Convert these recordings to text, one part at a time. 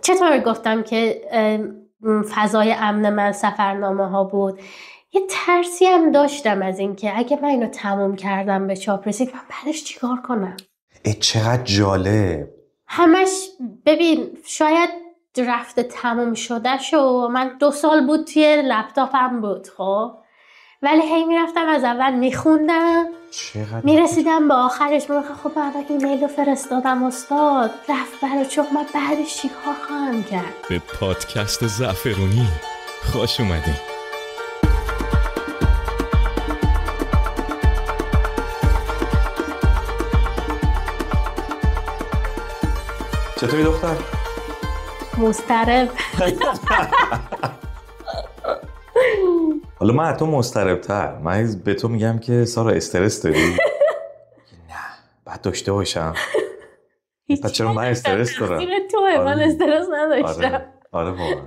چطور گفتم که فضای امن من سفرنامه ها بود. یه ترسی هم داشتم از این که اگه من اینو تموم کردم به چاپ رسید من بعدش چیکار کنم. چقدر جالب. همش ببین شاید رفته تموم شده شو من 2 سال بود توی لپتاپم بود خب، ولی هی میرفتم از اول میخوندم میرسیدم به آخرش میگفتم خب بعد ایمیل رو فرستادم استاد رفت برای چوب من بعدش چیکار خواهم کرد. به پادکست زعفرونی خوش اومدین. چطوری دختر؟ مضطرب. حالا من از تو مضطرب‌تر. من به تو میگم که سارا استرس داری؟ نه بعد داشته باشم. پس چرا من استرس دارم؟ من استرس نداشتم. آره واقعا.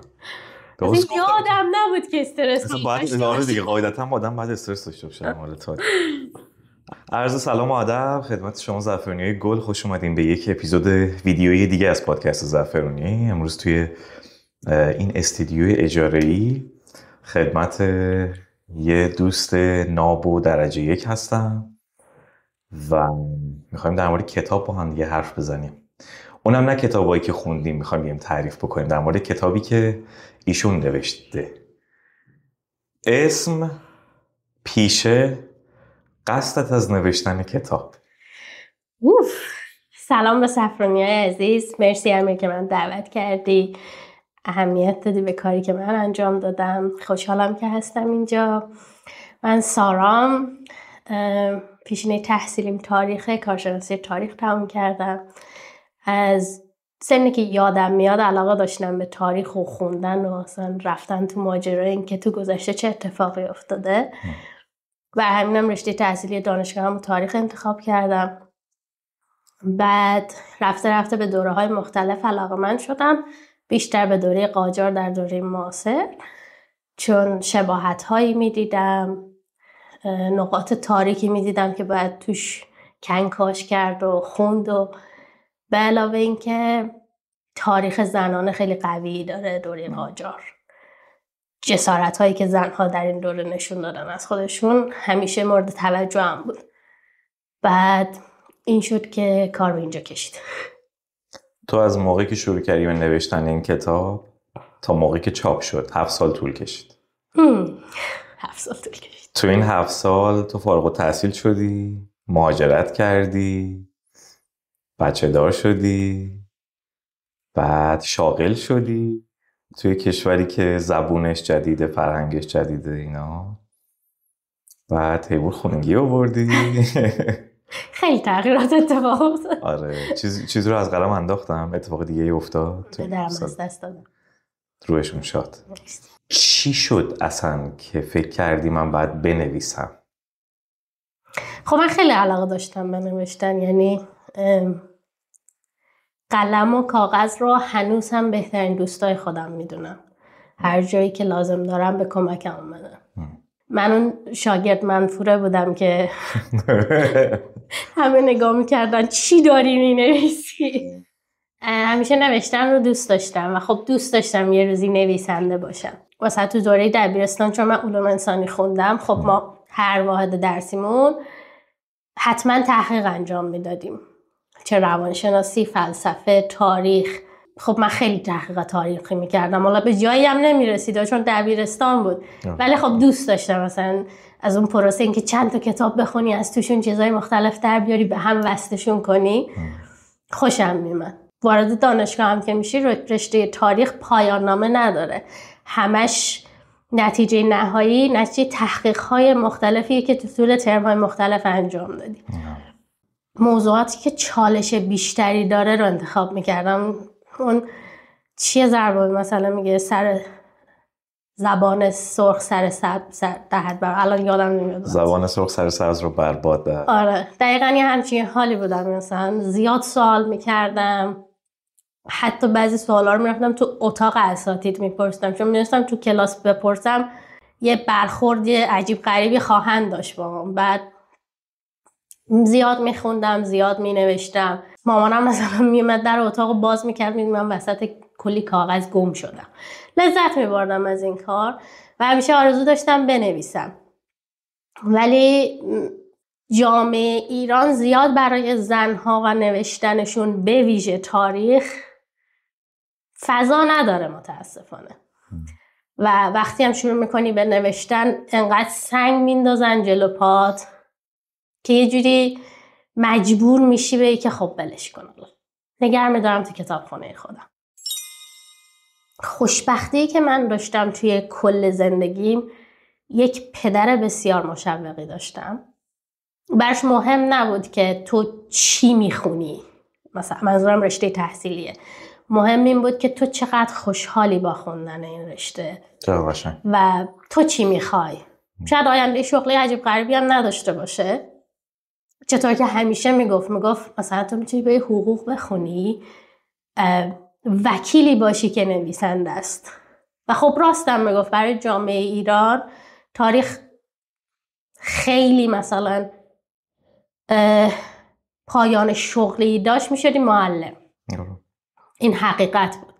یادم نبود که استرس داشته باشه. دیگه قاعدتا آدم بعد استرس داشته باشه. حالا تا عرض سلام و ادب خدمت شما زعفرونیای گل، خوش اومدین به یک اپیزود ویدیویی دیگه از پادکست زعفرونی. امروز توی این استودیوی اجاره‌ای خدمت یه دوست ناب درجه 1 هستم و میخوایم در مورد کتاب با هم دیگه حرف بزنیم. اونم نه کتابایی که خوندیم، میخوایم تعریف بکنیم در مورد کتابی که ایشون نوشته. اسم، پیشه، قصدت از نوشتن کتاب. سلام به زعفرونیای عزیز، مرسی امیر که من دعوت کردی، اهمیت دادی به کاری که من انجام دادم. خوشحالم که هستم اینجا. من سارام، پیشینه تحصیلیم تاریخه، کارشناسی تاریخ تموم کردم. از سنی که یادم میاد علاقه داشتم به تاریخ و خوندن و اصلا رفتن تو ماجرای این که تو گذشته چه اتفاقی افتاده و همینم رشته تحصیلی دانشگاهم تاریخ انتخاب کردم. بعد رفته به دوره‌های مختلف علاقه‌مند شدم، بیشتر به دوره قاجار در دوره معاصر، چون شباهت‌هایی می‌دیدم، نقاط تاریکی می‌دیدم که باید توش کنکاش کرد و خوند و به علاوه این که تاریخ زنانه خیلی قوی داره دوره قاجار. جسارت‌هایی که زن‌ها در این دوره نشون دادن از خودشون همیشه مورد توجه هم بود. بعد این شد که کار به اینجا کشید. تو از موقعی که شروع کردی به نوشتن این کتاب تا موقعی که چاپ شد 7 سال طول کشید. 7 سال طول کشید. تو این 7 سال تو فارغ التحصیل شدی، مهاجرت کردی، بچه دار شدی، بعد شاغل شدی توی کشوری که زبونش جدیده، فرهنگش جدیده اینا، بعد حیبور خونگی آوردی. خیلی تغییرات اتفاق افتاد. آره چیزی رو از قلم انداختم، اتفاق دیگه افتاد. درم از دست دادم. روحشون شاد. چی شد اصلا که فکر کردی من باید بنویسم؟ خب من خیلی علاقه داشتم به نوشتن، یعنی قلم و کاغذ رو هنوز هم بهترین دوستای خودم میدونم. هر جایی که لازم دارم به کمکم اومدن. من اون شاگرد منفوره بودم که همه نگاه میکردن چی داری مینویسی. همیشه نوشتن رو دوست داشتم و خب دوست داشتم یه روزی نویسنده باشم. واسه تو دوره دبیرستان چون من علوم انسانی خوندم، خب ما هر واحد درسیمون حتما تحقیق انجام میدادیم، چه روانشناسی، فلسفه، تاریخ. خب من خیلی تحقیق تاریخی میکردم، حالا به جایی هم نمیرسید چون دبیرستان بود، ولی خب دوست داشتم مثلا از اون پروسه این که چند تا کتاب بخونی، از توشون چیزای مختلف در بیاری، به هم وصلشون کنی، خوشم میومد. وارد دانشگاه هم که میشی رشته تاریخ پایان نامه نداره، همش نتیجه نهایی نتیجه تحقیق‌های مختلفیه که تو طول ترم‌های مختلف انجام دادی. موضوعاتی که چالش بیشتری داره رو انتخاب میکردم. اون چیه ضربه مثلا میگه سر زبان سرخ سر سبز دهد بر، الان یادم نمیاد. زبان سرخ سر سبز رو برباد دهد. آره دقیقاً یه همچین حالی بودم. مثلا زیاد سوال میکردم، حتی بعضی سوالا رو میرفتم تو اتاق اساتید میپرسیدم، چون میدونستم تو کلاس بپرسم یه برخورد عجیب غریبی خواهند داشت با من. بعد زیاد میخوندم، زیاد مینوشتم. مامانم مثلا میومد در اتاق باز میکرد، میدونم وسط کلی کاغذ گم شدم. لذت می‌بردم از این کار و همیشه آرزو داشتم بنویسم. ولی جامعه ایران زیاد برای زنها و نوشتنشون به ویژه تاریخ فضا نداره متاسفانه. و وقتی هم شروع میکنی به نوشتن انقدر سنگ میندازن جلو پات که یه جوری مجبور میشی به که خب بلش کن، نگه میدارم تو کتابخونه خودم. خوشبختی که من داشتم توی کل زندگیم، یک پدر بسیار مشوقی داشتم. برش مهم نبود که تو چی میخونی، مثلا منظورم رشته تحصیلیه، مهم این بود که تو چقدر خوشحالی با خوندن این رشته و تو چی میخوای. شاید آینده شغلی عجیب غریبی هم نداشته باشه، چطور که همیشه میگفت مثلا تو میتونی به حقوق بخونی، وکیلی باشی که نویسنده است. و خب راستم میگفت برای جامعه ایران تاریخ خیلی مثلا پایان شغلی داشت میشدی معلم. این حقیقت بود.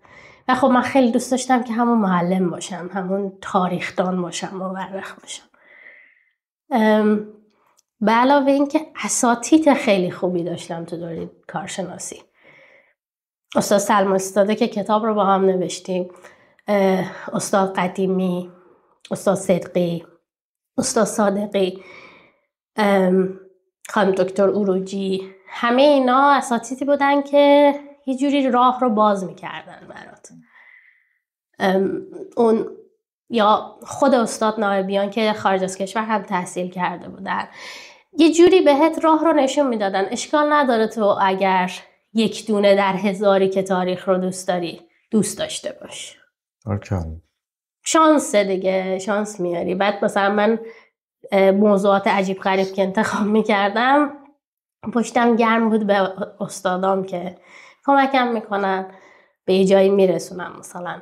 و خب من خیلی دوست داشتم که همون معلم باشم، همون تاریخدان باشم، مورخ باشم. به علاوه این که اساتید خیلی خوبی داشتم تو دوره کارشناسی. استاد سلمان استاده که کتاب رو با هم نوشتیم، استاد قدیمی، استاد صدقی، استاد صادقی، خانم دکتر اوروجی، همه اینا اساتیدی بودن که یه جوری راه رو باز میکردن برات. اون یا خود استاد نایبیان که خارج از کشور هم تحصیل کرده بودن، یه جوری بهت راه رو نشون میدادن. اشکال نداره تو اگر یک دونه در هزاری که تاریخ رو دوست داری دوست داشته باش. شانس دیگه، شانس میاری. بعد مثلا من موضوعات عجیب غریب که انتخاب میکردم پشتم گرم بود به استادام که کمکم میکنن به یه جایی میرسونم. مثلا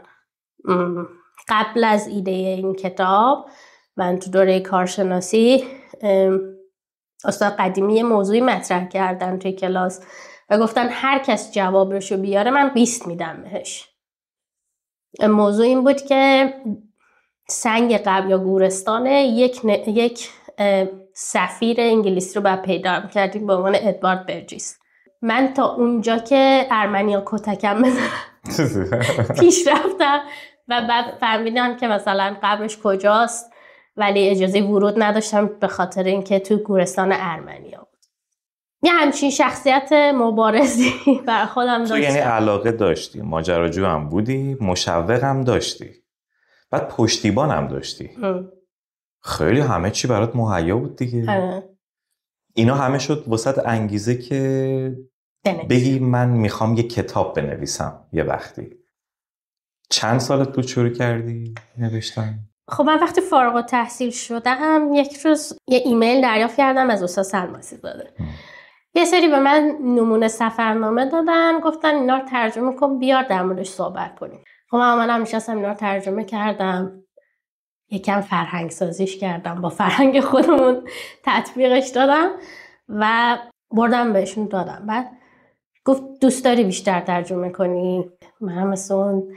قبل از ایده این کتاب من تو دوره کارشناسی استاد قدیمی موضوعی مطرح کردن توی کلاس و گفتن هر کس جوابشو بیاره من 20 میدم بهش. موضوع این بود که سنگ قبر یا گورستان یک سفیر انگلیسی رو بعد پیدا کردیم به عنوان ادوارد برجیس. من تا اونجا که ارمنیا کتکم پیش رفتم و بعد فهمیدم که مثلا قبرش کجاست، ولی اجازه ورود نداشتم به خاطر اینکه تو گورستان ارمنیا بود. یه همچین شخصیت مبارزی برای خودم داشتم. یعنی علاقه داشتی، ماجراجو هم بودی، مشوق هم داشتی، بعد پشتیبان هم داشتی. خیلی همه چی برات مهیا بود دیگه. اینا همه شد واسط انگیزه که بگی من میخوام یه کتاب بنویسم. یه وقتی چند سالت بود شروع کردی نوشتن؟ خب من وقتی فارغ التحصیل شدم یک روز یه ایمیل دریافت کردم از استاد سلماسی زاده. یه سری به من نمونه سفرنامه دادن، گفتن اینا رو ترجمه کن بیار در موردش صحبت کنیم. خب من نشستم اینا رو ترجمه کردم، یکم فرهنگ سازیش کردم، با فرهنگ خودمون تطبیقش دادم و بردم بهشون دادم. بعد گفت دوست داری بیشتر ترجمه کنی؟ منم مثل اون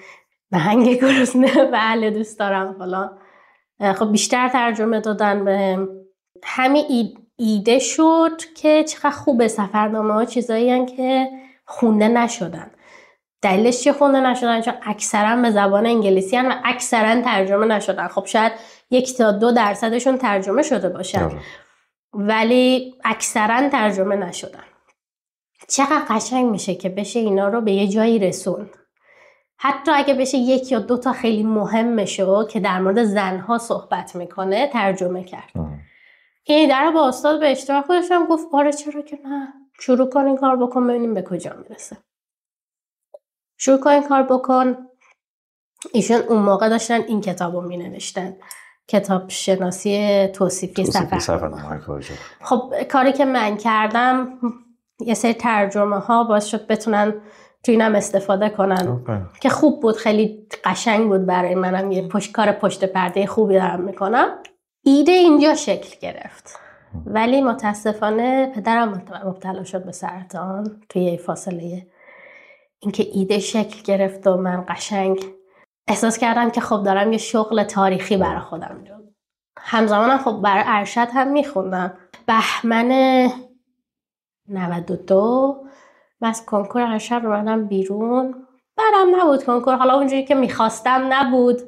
نهنگ گرسنه بله دوست دارم فلان. خب بیشتر ترجمه دادن بهم. همین ایده شد که چقدر خوبه سفرنامه ها چیزایی هن که خونده نشدن. دلیلش چه خونده نشدن؟ چون اکثرا به زبان انگلیسی هن و اکثرا ترجمه نشدن. خب شاید 1 تا 2% ترجمه شده باشن ولی اکثرا ترجمه نشدن. چقدر قشنگ میشه که بشه اینا رو به یه جایی رسوند. حتی اگه بشه 1 یا 2 تا خیلی مهمشو که در مورد زنها صحبت میکنه ترجمه کرد. این ایده رو با استاد به اشتراک گذاشتم، گفت آره چرا که نه، شروع کن این کار بکن ببینیم به کجا میرسه. شروع کن این کار بکن. ایشون اون موقع داشتن این کتابو مینوشتن، کتاب شناسی توصیفی سفرنامه. خب کاری که من کردم یه سری ترجمه ها باعث شد بتونن تو اینم استفاده کنن که خوب بود، خیلی قشنگ بود برای منم. یه کار پشت پرده خوبی دارم میکنم. ایده اینجا شکل گرفت ولی متاسفانه پدرم مبتلا شد به سرطان توی فاصله اینکه ایده شکل گرفت و من قشنگ احساس کردم که خب دارم یه شغل تاریخی برای خودم انجام. همزمان خب برای ارشد هم میخوندم. بهمن 92 من از کنکور ارشد اومدم بیرون. بعدم نبود کنکور، حالا اونجوری که میخواستم نبود.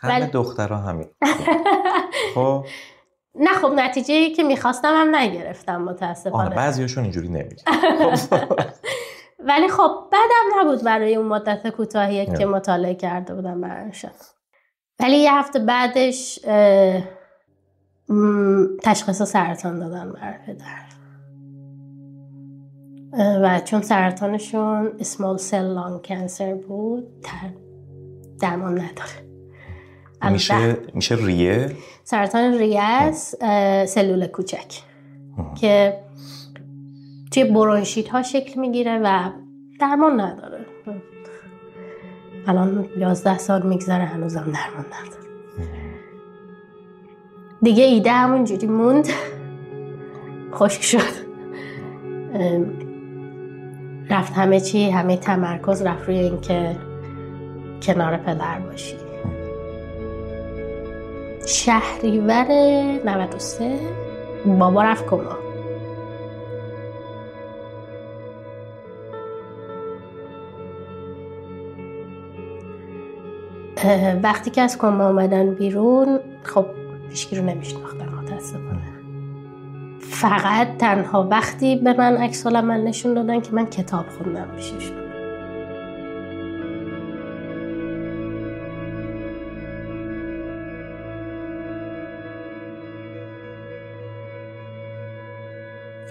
همه دخترها همین. خب نه خب نتیجه‌ای که میخواستم هم نگرفتم متاسفانه. بعضیاشون اینجوری نمیره. ولی خب بعدم نبود برای اون مدت کوتاهی که مطالعه کرده بودم برای ارشد. ولی یه هفته بعدش تشخیص سرطان دادن برای پدر و چون سرطانشون small cell lung cancer بود درمان نداره. میشه ریه؟ سرطان ریه است، سلول کوچک که توی برونشیت ها شکل میگیره و درمان نداره. الان 11 سال میگذره هنوزم درمان نداره. دیگه ایده همونجوری موند، خشک شد، رفت همه چی، همه تمرکز رفت روی این که کنار پدر باشی. شهریور 93 بابا رفت کما. وقتی که از کما اومدن بیرون خب هیچکی رو نمیشناختن متاسفانه. فقط تنها وقتی به من عکس العمل نشون دادن که من کتاب خوندم پیششون.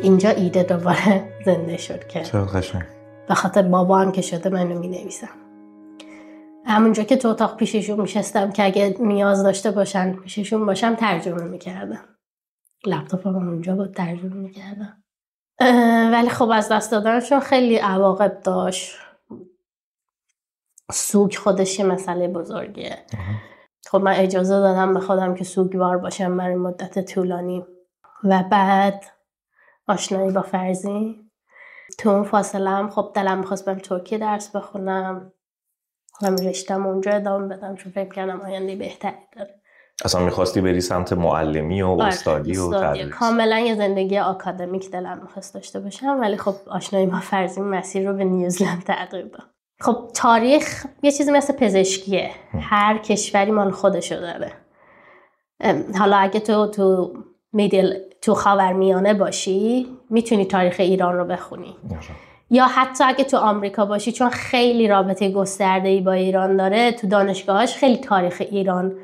اینجا ایده دوباره زنده شد که چه قشنگ. به خاطر بابا هم که شده منو می نویسم. همونجا که تو اتاق پیششون میشستم که اگه نیاز داشته باشن پیششون باشم ترجمه میکردم. لپتاپم اونجا بود ترجمه میکردم. ولی خب از دست دادنشون خیلی عواقب داشت. سوگ خودش یه مسئله بزرگیه. خب من اجازه دادم به خودم که سوگوار باشم برای مدت طولانی و بعد آشنایی با فرزین. تو اون فاصله هم خب دلم میخواست برم ترکیه درس بخونم، هم رشتم اونجا ادامه بدم چون فکر کردم آینده بهتری داره. اصلا میخواستی بری سمت معلمی و استادی و تدریس؟ کاملا یه زندگی آکادمیک دلم میخواست داشته باشم، ولی خب آشنایی با فرزین مسیر رو به نیوزلند تغییر داد. خب تاریخ یه چیزی مثل پزشکیه، هر کشوری مال خودشو داره. حالا اگه تو تو خاورمیانه باشی میتونی تاریخ ایران رو بخونی، یا حتی اگه تو آمریکا باشی چون خیلی رابطه گسترده‌ای با ایران داره، تو دانشگاهاش خیلی تاریخ ایران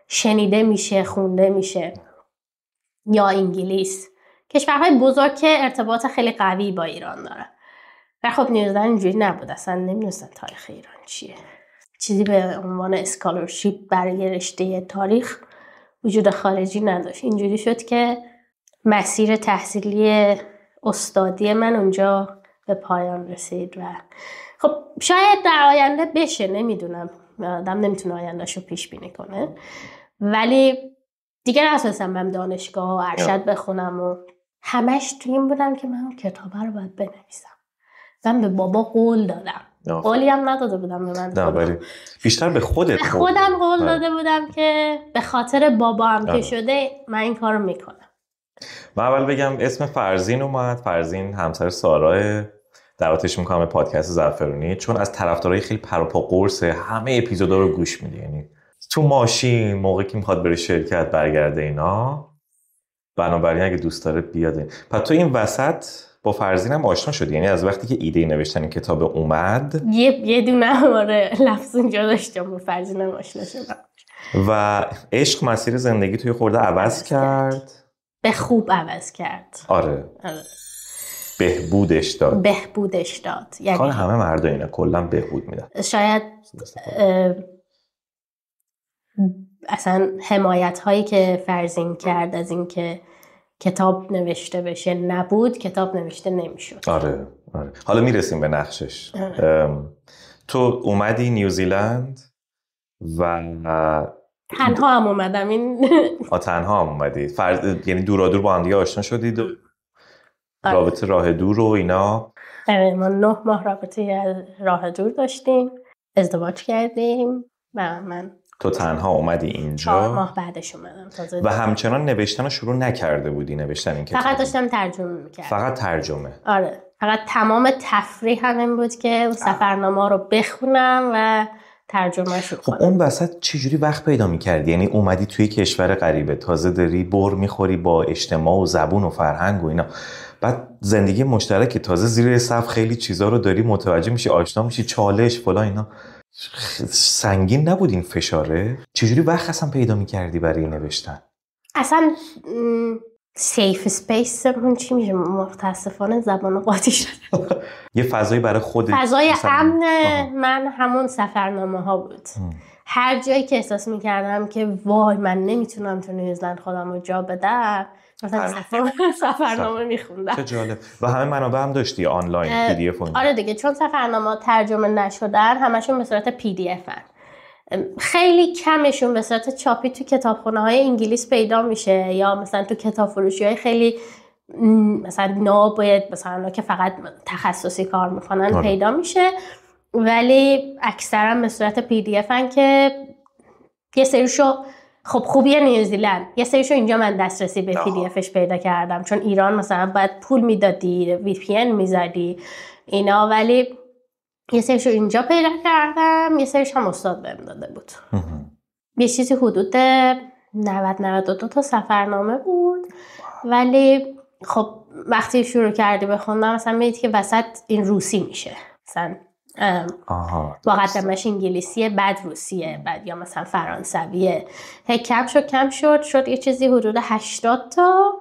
شنیده میشه، خونده میشه. یا انگلیس، کشورهای بزرگ که ارتباط خیلی قوی با ایران داره. و خب نیوزلند اینجوری نبود، اصلا نمیدونستن تاریخ ایران چیه. چیزی به عنوان اسکالرشیپ برای رشته تاریخ وجود خارجی نداشت. اینجوری شد که مسیر تحصیلی استادی من اونجا به پایان رسید و خب شاید در آینده بشه، نمیدونم، آدم نمیتونه آیندهشو پیش بینی کنه، ولی دیگه نتونستم برم دانشگاه و ارشد بخونم و همش تو این بودم که من اون کتابه رو باید بنویسم. من به بابا قول دادم. قولی هم نداده بودم به من. نه ولی بیشتر به خودت خودم قول داده بودم که به خاطر بابا هم که شده من این کارو میکنم. من اول بگم اسم فرزین اومد. فرزین همسر سارا، دعوتش میکنم به پادکست زعفرونی چون از طرفدارای خیلی پروپا قرص همه اپیزودا رو گوش میده. یعنی تو ماشین موقعی که میخواد بره شرکت برگرده اینا، بنابراین اگه دوست داره بیاد. پس تو این وسط با فرزین هم آشنا شدی؟ یعنی از وقتی که ایده نوشتن این کتاب اومد یه دونه لفظ اونجا داشتم با فرزین هم آشنا شدم و عشق مسیر زندگی توی خورده عوض کرد. به خوب عوض کرد. آره. بهبودش داد. یعنی کار همه مردا اینه، کلا بهبود میدن. شاید اصلا حمایت هایی که فرزین کرد از این که کتاب نوشته بشه نبود، کتاب نوشته نمیشد. آره. حالا میرسیم به نقشش. تو اومدی نیوزیلند و تنها هم اومدم. این تنها هم اومدی؟ یعنی دورادور با هم دیگه آشنا شدید و رابطه راه دور و اینا. ما 9 ماه رابطه راه دور داشتیم، ازدواج کردیم و من تو تنها اومدی اینجا؟ 4 ماه بعدش اومدم تازه. و همچنان نوشتن رو شروع نکرده بودی نوشتن این کتاب؟ فقط داشتم ترجمه میکردم. فقط ترجمه؟ آره، فقط تمام تفریح همین بود که اون سفرنامه رو بخونم و ترجمه شو کنم. خب اون وسط چجوری وقت پیدا میکردی؟ یعنی اومدی توی کشور غریبه، تازه داری بر میخوری با اجتماع و زبون و فرهنگ و اینا، بعد زندگی مشترک تازه زیر صف خیلی چیزا رو داری متوجه میشی، آشنا میشی، چالش فلان اینا، سنگین نبود این فشاره؟ چجوری وقت اصلا پیدا میکردی برای نوشتن؟ اصلا سیف اسپیسمون چی میشه؟ متاسفانه زبان قاطی شد. یه فضایی برای خودت، فضای امن من همون سفرنامه ها بود. هر جایی که احساس میکردم که وای من نمیتونم تو نیوزلند خودم رو جا بدم، مثلا سفرنامه میخوندم. چه جالب. و همه منابع هم داشتی آنلاین پی دی اف؟ آره دیگه، چون سفرنامه ترجمه نشدن همشون به صورت پی دی اف هن. خیلی کمشون به صورت چاپی تو کتابخونه‌های انگلیس پیدا میشه، یا مثلا تو کتاب فروشی‌های خیلی مثلا ناباید مثلا که فقط تخصصی کار میکنن پیدا میشه، ولی اکثرا به صورت پی دی اف هن که یه سریشو خب خوبیه نیوزیلند، یه سریشو اینجا من دسترسی به پی دی افش پیدا کردم، چون ایران مثلا باید پول میدادی، وی پی ان میزدی اینا، ولی یه سریشو اینجا پیدا کردم، یه سریش هم استاد بهم داده بود. یه چیزی حدود 90-92 تا سفرنامه بود، ولی خب وقتی شروع کردی بخوندم مثلا میدید که وسط این روسی میشه، مثلا مقدمش انگلیسیه، بعد روسیه، بعد یا مثلا فرانسویه، کم شد یه چیزی حدود 80 تا.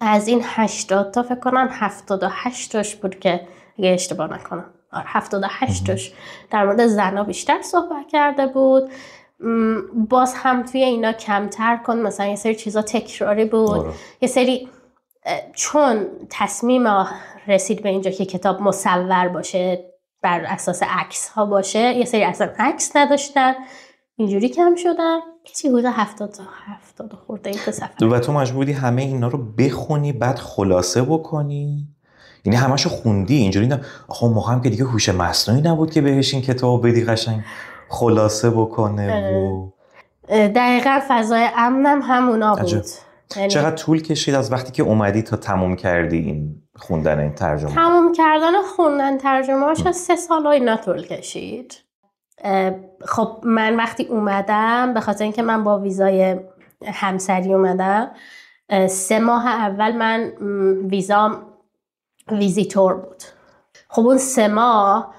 از این 80 تا فکر کنم 78 تاش بود که اگه اشتباه نکنم 78 تاش در مورد زنا بیشتر صحبت کرده بود. باز هم توی اینا کمتر کن، مثلا یه سری چیزا تکراری بود، یه سری چون تصمیم رسید به اینجا که کتاب مصور باشه، بر اساس عکس ها باشه، یه سری اصلا عکس نداشتن، اینجوری کم شدن. چی حدود 70 خورده این سفر. و تو مجبور بودی همه اینا رو بخونی بعد خلاصه بکنی؟ یعنی همشو خوندی اینجوری؟ نه آخه موقع هم که دیگه هوش مصنوعی نبود که بهش این کتاب بدی قشنگ خلاصه بکنه و دقیقاً فضای امنم همونا بود. چقدر طول کشید از وقتی که اومدی تا تموم کردی این خوندن این ترجمه؟ تموم کردن خوندن ترجمه هاش از 3 سال و اینا طول کشید. خب من وقتی اومدم، به خاطر اینکه من با ویزای همسری اومدم، 3 ماه اول من ویزام ویزیتور بود. خب اون 3 ماه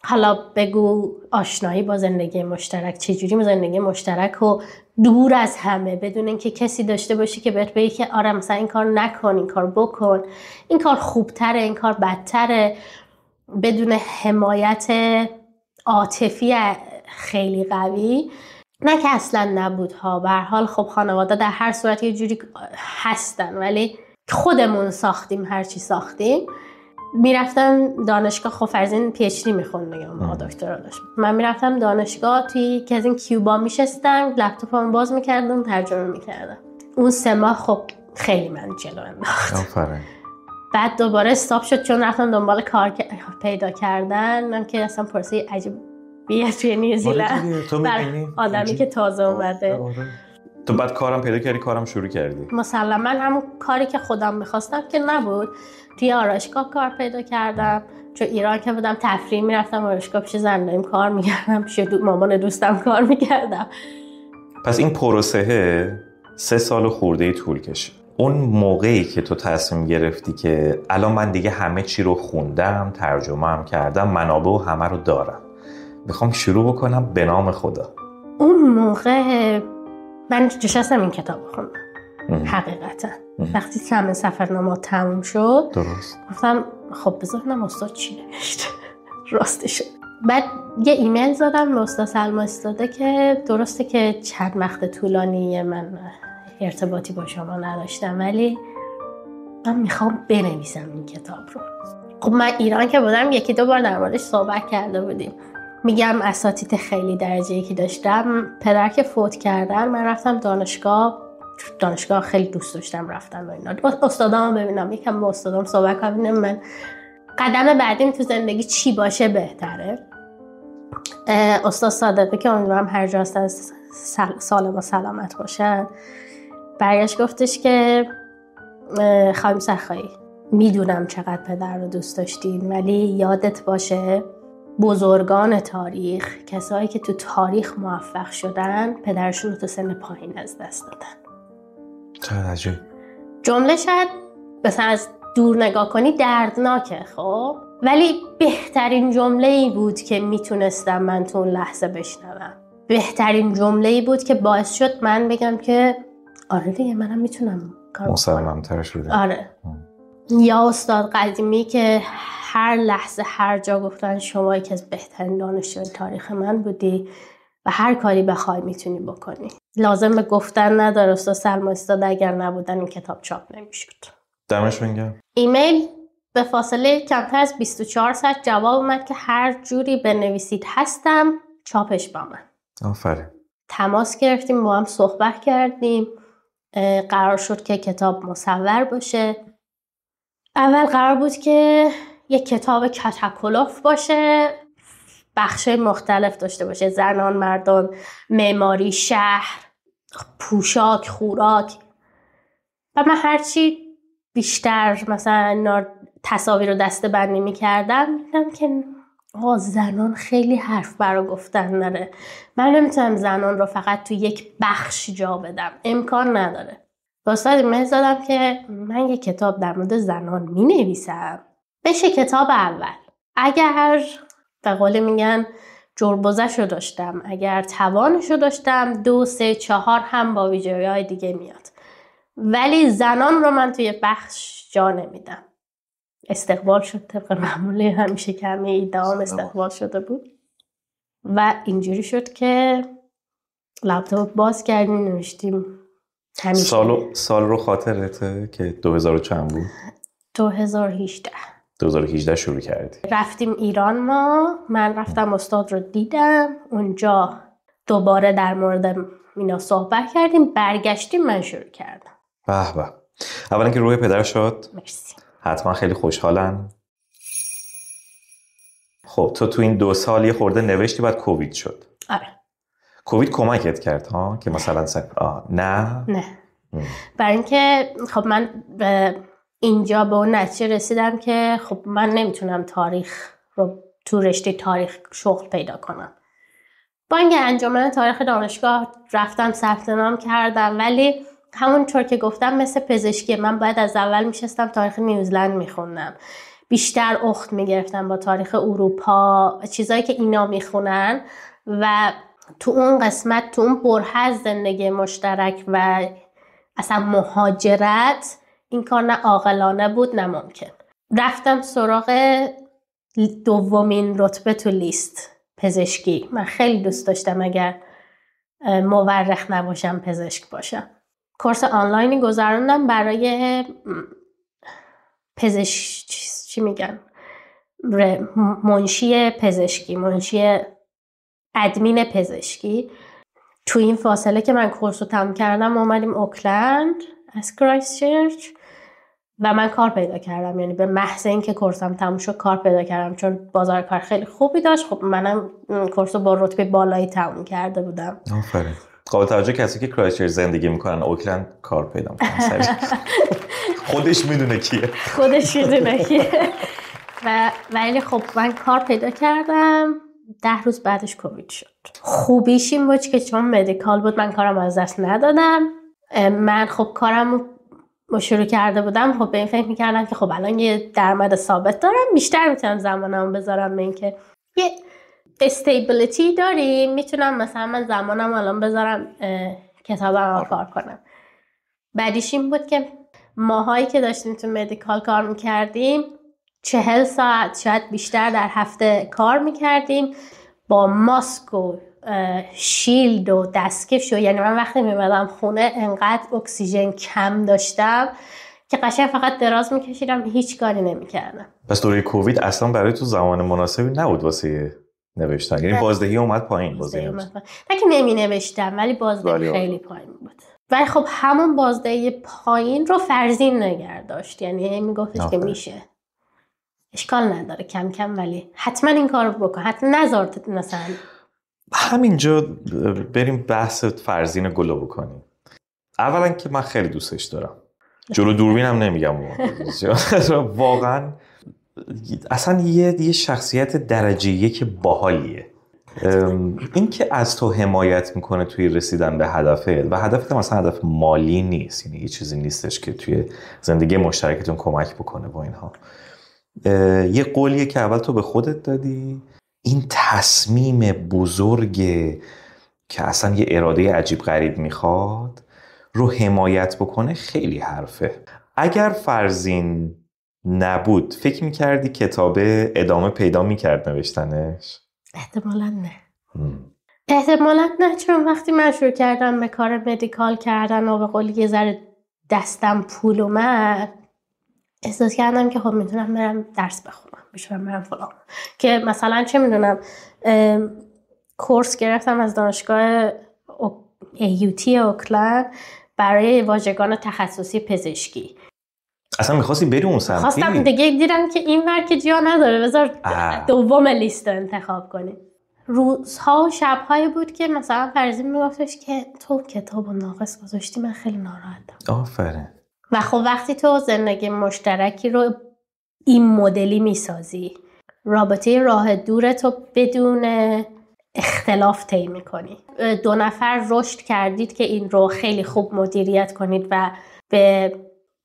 حالا بگو آشنایی با زندگی مشترک، چجوری زندگی مشترک و دور از همه، بدون اینکه کسی داشته باشی که بهت بگه که آره مثلا این کار نکن، این کار بکن، این کار خوبتره، این کار بدتره، بدون حمایت عاطفی خیلی قوی، نه که اصلا نبود ها. به هر حال خب خانواده در هر صورت یه جوری هستن، ولی خودمون ساختیم هر چی ساختیم. میرفتم دانشگاه، خب فرضین پی اچ دی میخوندم، ما دکترا داشتم، من میرفتم دانشگاه، توی که از این کیوبا میشستم، لپتاپم باز میکردم، ترجمه میکردم. اون 3 ماه خب خیلی من جلو انداخت. بعد دوباره استاپ شد چون رفتم دنبال کار پیدا کردن، که اصلا پروسه عجیبیه توی نیوزیلند برای آدمی که تازه اومده. تو بعد کارم پیدا کردی، کارم شروع کردی؟ مسلما همون کاری که خودم میخواستم که نبود. توی آرایشگاه کار پیدا کردم، چون ایران که بودم تفریح میرفتم آرایشگاه، پیش زنده‌ایم کار میکردم، پیش مامان دوستم کار میکردم. پس این پروسه 3 سال خورده طول کشید. اون موقعی که تو تصمیم گرفتی که الان من دیگه همه چی رو خوندم، ترجمه هم کردم، منابع و همه رو دارم، میخوام شروع بکنم به نام خدا، اون موقع من نشستم این کتاب خوندم. حقیقتا وقتی همه سفرنامه تموم شد، درست گفتم خب بذارم استاد چی نوشته. راستش بعد یه ایمیل زدم به استاد سلما استاده که درسته که چند وقت طولانی من ارتباطی با شما نداشتم، ولی من میخوام بنویسم این کتاب رو. خب من ایران که بودم 1-2 بار در موردش صحبت کرده بودیم. میگم اساتید خیلی درجه‌ای که داشتم، پدر که فوت کردن، من رفتم دانشگاه خیلی دوست داشتم رفتن و اینا، استادامو ببینم، یکم با استادام صحبت کنم، من قدم بعدیم تو زندگی چی باشه بهتره. استاد صادقی که امیدوارم هر جا هستن سالم و سلامت باشن، برگشت گفتش که خانم سخایی، میدونم چقدر پدر رو دوست داشتین، ولی یادت باشه بزرگان تاریخ، کسایی که تو تاریخ موفق شدن، پدرشون رو تو سن پایین از دست دادن. چه عجیب. جمله شاید مثلا از دور نگاه کنی دردناکه، خب، ولی بهترین جمله‌ای بود که میتونستم من تو اون لحظه بشنوم. بهترین جمله‌ای بود که باعث شد من بگم که آره دیگه منم میتونم کار مصمم‌تر شده. آره. یا استاد قدیمی که هر لحظه هر جا گفتن شما یکی از بهترین دانشجوی تاریخ من بودی و هر کاری بخوای میتونی بکنی. لازم به گفتن نداره استاد سلما استاد اگر نبودن این کتاب چاپ نمیشد. دمشون گرم. ایمیل به فاصله کمتر از 24 ساعت جواب اومد که هر جوری بنویسید هستم، چاپش با من. آفرین. تماس گرفتیم، با هم صحبت کردیم، قرار شد که کتاب مصور باشه. اول قرار بود که یک کتاب کتکلف باشه، بخش مختلف داشته باشه، زنان، مردان، معماری، شهر، پوشاک، خوراک. و من هرچی بیشتر مثلا تصاویر رو دسته بندی می کردم دیدم که زنان خیلی حرف برا گفتن داره. من نمیتونم زنان رو فقط تو یک بخش جا بدم، امکان نداره. با استاد ایمیل زدم که من یک کتاب در مورد زنان می نویسم، بشه کتاب اول. اگر به قول میگن جربوزش رو داشتم، اگر توانش رو داشتم، 2، 3، 4 هم با ویژگی‌های دیگه میاد، ولی زنان رو من توی بخش جا نمیدم. استقبال شد طبق معمولی، همیشه کمی ایده‌ام استقبال شده بود و اینجوری شد که لپتاپ باز کردیم نوشتیم. سال رو خاطرته که 2000 چند بود؟ 2018 شروع کردی. رفتیم ایران، من رفتم استاد رو دیدم اونجا، دوباره در مورد اینا صحبت کردیم، برگشتیم من شروع کردم. به به. اولا که روح پدر شد. مرسی. حتما خیلی خوشحالن. خب تو این 2 سال یه خورده نوشتی، بعد کووید شد. آره. کووید کمکت کرد ها که مثلا نه برای اینکه خب من اینجا به اون نتیجه رسیدم که خب من نمیتونم تاریخ رو تو رشته تاریخ شغل پیدا کنم. با اینکه انجمن تاریخ دانشگاه رفتم ثبت نام کردم، ولی همونطور که گفتم مثل پزشکی من باید از اول میشستم تاریخ نیوزلند میخوندم، بیشتر اخت میگرفتم با تاریخ اروپا، چیزایی که اینا میخونن و تو اون قسمت، تو اون بره از زندگی مشترک و اصلا مهاجرت، این کار نه عاقلانه بود نه ممکن. رفتم سراغ دومین رتبه تو لیست، پزشکی. من خیلی دوست داشتم اگر مورخ نباشم پزشک باشم. کورس آنلاینی گذروندم برای چی میگن؟ منشی پزشکی، منشی ادمین پزشکی. تو این فاصله که من کورس رو تموم کردم اومدیم اوکلند از کرایستچرچ و من کار پیدا کردم. یعنی به محض اینکه کورسم تموم شد کار پیدا کردم، چون بازار کار خیلی خوبی داشت. خب منم کورس رو با رتبه بالایی تموم کرده بودم. آفرین. قابل توجه کسی که کرایستچرچ زندگی میکنن اوکلند کار پیدا میکنن. خودش میدونه کیه. ولی خب من کار پیدا کردم. 10 روز بعدش کووید شد. خوبیش این بود که چون مدیکال بود من کارم از دست ندادم. من خب کارم رو شروع کرده بودم، خب به این فکر میکردم که خب الان یه درآمد ثابت دارم، بیشتر میتونم زمانمو بذارم به این که یه استیبیلیتی داریم، میتونم مثلا من زمانم الان بذارم کتابم رو کار کنم. بعدیش این بود که ماهایی که داشتیم تو مدیکال کار میکردیم 40 ساعت شاید بیشتر در هفته کار میکردیم با ماسک و شیلد و دستکش. یعنی من وقتی میمدم خونه انقدر اکسیژن کم داشتم که قشنگ فقط دراز میکشیدم، هیچ کاری نمیکردم. پس دوره کووید اصلا برای تو زمان مناسبی نبود واسه نوشتن، یعنی بازدهی اومد پایین. نه که نمی نوشتم ولی بازدهی خیلی پایین بود. ولی خب همون بازدهی پایین رو فرضین نگه داشت، یعنی میگفتش که میشه. اشکال نداره کم کم، ولی حتما این کار رو بکن، حتما نذار مثلا. همینجا بریم بحث فرزین گلو بکنیم. اولا که من خیلی دوستش دارم، جلو دوربینم نمیگم واقعا اصلا یه شخصیت درجه یک باحالیه. این که از تو حمایت میکنه توی رسیدن به هدفت و هدفت مثلا هدف مالی نیست، یعنی یه چیزی نیستش که توی زندگی مشترکتون کمک بکنه با اینها. یه قولیه که اول تو به خودت دادی، این تصمیم بزرگه که اصلا یه اراده عجیب غریب میخواد رو حمایت بکنه، خیلی حرفه. اگر فرزین نبود فکر میکردی کتابه ادامه پیدا میکرد نوشتنش؟ احتمالاً نه. احتمالاً نه، چون وقتی من شروع کردم به کار مدیکال کردن و به قولی یه ذره دستم پول اومد، احساس کردم که خب میتونم برم درس بخونم، بشورم برم فلان، که مثلا چه میدونم کورس گرفتم از دانشگاه AUT اوکلند برای واژگان تخصصی پزشکی. اصلا میخواستی بری اون سمتی؟ خواستم دیگه، دیدم که این ور که جا نداره، بذار دوم لیست رو انتخاب کنیم. روزها و شبهایی بود که مثلا فرزین میگفتش که تو کتابو ناقص گذاشتی، من خیلی ناراحتم. آفرین. و خب وقتی تو زندگی مشترکی رو این مدلی میسازی، رابطه راه دورتو بدون اختلاف طی میکنی، 2 نفر رشد کردید که این رو خیلی خوب مدیریت کنید و به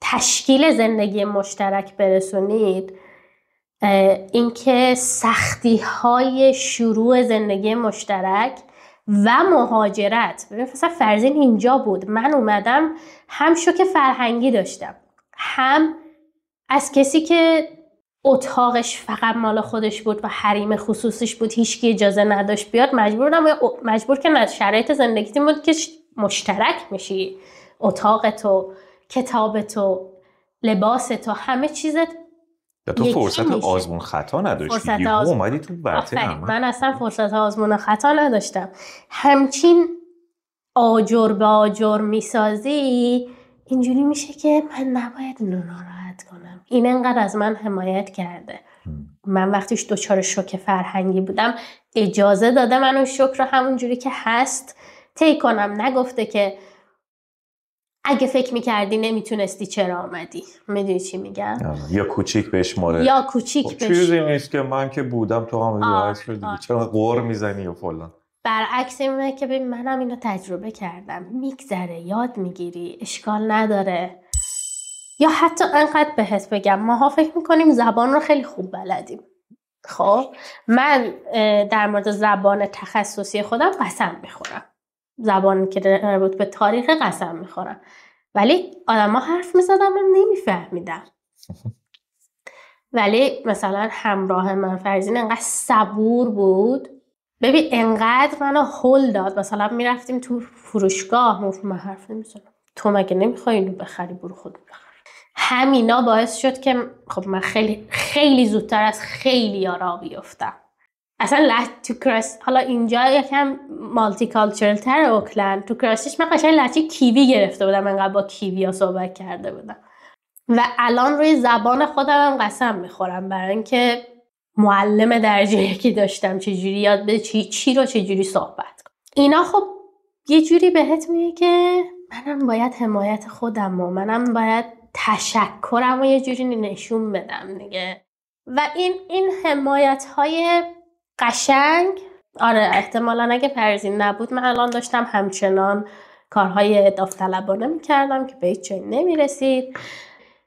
تشکیل زندگی مشترک برسونید، اینکه سختی‌های شروع زندگی مشترک و مهاجرت، ببین مثلا فرزین اینجا بود، من اومدم هم شوک فرهنگی داشتم، هم از کسی که اتاقش فقط مال خودش بود و حریم خصوصیش بود، هیچکی اجازه نداشت بیاد، مجبور که شرایط زندگیت بود که مشترک میشی، اتاقتو، کتابتو، لباستو، همه چیزت. یا تو فرصت آزمون خطا نداشتی، یهو اومدی تو ورطه. من اصلا فرصت آزمون خطا نداشتم. همچین آجر به آجر میسازی، اینجوری میشه که من نباید اینو ناراحت کنم، این انقدر از من حمایت کرده. من وقتیش دچار شوک فرهنگی بودم، اجازه داده من اون شوک رو همونجوری که هست طی کنم، نگفته که اگه فکر میکردی نمیتونستی چرا آمدی. میدونی چی میگم؟ یا کوچیک بهش ماره، یا کوچیک بهش، چیزی نیست که من که بودم تو هم هست دیگه، چرا غور میزنی و فلان. برعکس اینه که ببین منم اینو تجربه کردم، میگذره، یاد میگیری، اشکال نداره. یا حتی انقدر بهت بگم، ماها فکر میکنیم زبان رو خیلی خوب بلدیم. خب من در مورد زبان تخصصی خودم قسم میخورم، زبانی که مربوط به تاریخ قسم میخورم، ولی آدم ها حرف میزدم من نمیفهمیدم. ولی مثلا همراه من فرزین انقدر صبور بود، ببین انقدر منو هل داد. مثلا میرفتیم تو فروشگاه، من حرف نمیزدم، تو مگه نمیخوای اینو بخری، برو خود بخر. همینا باعث شد که خب من خیلی خیلی زودتر از خیلی ها را بیفتم. اصلا تو کراس، حالا اینجا یکم مالتی کالچرل تر اوکلند، تو کراسش من قشنگ لهجه کیوی گرفته بودم، انقدر با کیوی ها صحبت کرده بودم. و الان روی زبان خودم هم قسم میخورم، برای اینکه معلم درجه یکی داشتم چجوری یاد بده چی رو چجوری صحبت کنم. اینا خب یه جوری بهت میگه که منم باید حمایت خودم و منم باید تشکرم و یه جوری نشون بدم دیگه. و این حمایت های قشنگ، آره احتمالاً اگه فرزین نبود من الان داشتم همچنان کارهای داوطلبانه میکردم که به هیچ جایی نمیرسید،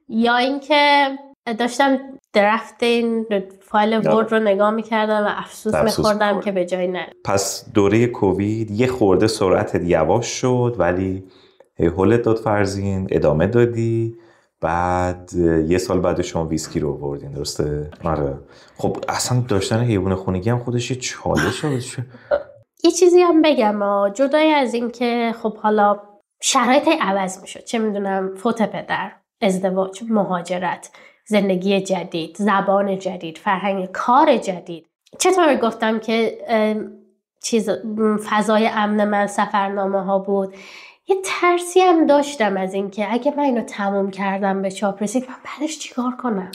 یا اینکه داشتم درفت این فایل ورد رو نگاه میکردم و افسوس میخوردم که به جایی نرسید. پس دوره کووید یه خورده سرعتت یواش شد، ولی هولت داد فرزین، ادامه دادی، بعد یه سال بعد شما ویسکی رو آوردین، درسته؟ آره. خب اصلا داشتن حیوان خونگی هم خودش یه چالشه. یه چیزی هم بگم، جدای از این که خب حالا شرایط عوض میشد، چه میدونم فوت پدر، ازدواج، مهاجرت، زندگی جدید، زبان جدید، فرهنگ کار جدید. چطور گفتم که فضای امن من سفرنامه ها بود، یه ترسی هم داشتم از این که اگه من اینو تموم کردم به چاپ رسید من بعدش چیکار کنم.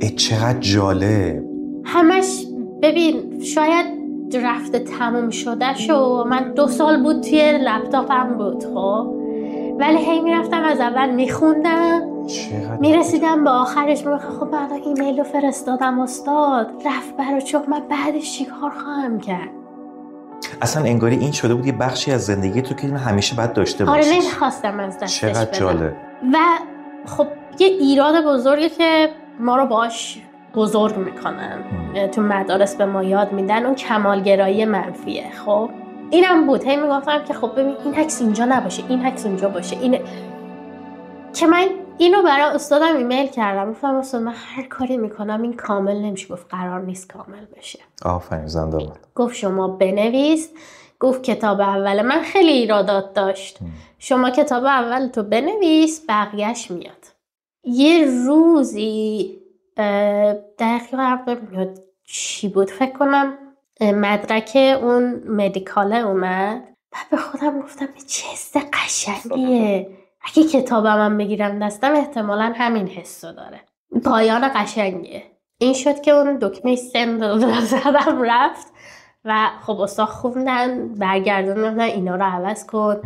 چقدر جالب. همش ببین شاید رفته تموم شده شو، من 2 سال بود توی لپتاپم بود خب، ولی هی میرفتم از اول میخوندم، میرسیدم به آخرش میگفتم خب من ایمیل رو فرستادم استاد رفت برا چوب، من بعدش چیکار خواهم کرد؟ اصلا انگاری این شده بود یه بخشی از زندگی تو که همیشه باید داشته باشی. آره نمیخواستم از دستش بدم. چقدر جالب. و خب یه ایراد بزرگی که ما رو باش بزرگ میکنن تو مدارس به ما یاد میدن، اون کمالگرایی منفیه. خب اینم بود، هی میگفتم که خب ببین این عکس اینجا نباشه، این عکس اونجا باشه، این که من اینو برای استادم ایمیل کردم، گفتم استاد من هر کاری میکنم این کامل نمیشه. گفت قرار نیست کامل بشه. آفرین زنده باد. گفت شما بنویس، گفت کتاب اول من خیلی ایرادات داشت، شما کتاب اول تو بنویس بقیهش میاد. یه روزی دقیقا نمیاد چی بود، فکر کنم مدرک اون مدیکاله اومد و به خودم گفتم چه حس قشنگیه، اگه کتابم هم بگیرم دستم احتمالاً همین حسو داره. پایان قشنگیه. این شد که اون دکمه سند زدم رفت و خب استاد خوندن برگردوندن اینا رو عوض کن،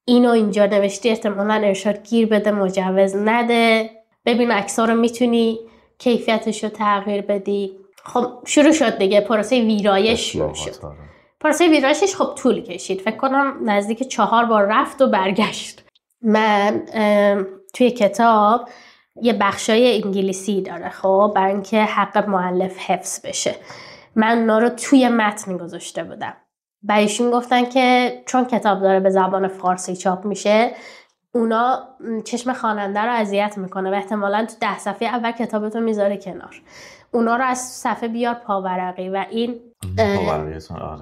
اینو اینجا نوشتی احتمالاً ارشاد گیر بده مجوز نده، ببین عکس‌ها رو میتونی کیفیتش رو تغییر بدی. خب شروع شد دیگه پروسه ویرایش شروع شد. پروسه ویرایشش خب طول کشید، فکر کنم نزدیک 4 بار رفت و برگشت. من توی کتاب یه بخشای انگلیسی داره خب، برای اینکه حق مؤلف حفظ بشه من اونا رو توی متن گذاشته بودم. ایشون گفتن که چون کتاب داره به زبان فارسی چاپ میشه اونا چشم خواننده رو اذیت میکنه و احتمالاً تو 10 صفحه اول کتابتو میذاره کنار، اونا رو از صفحه بیار پاورقی و این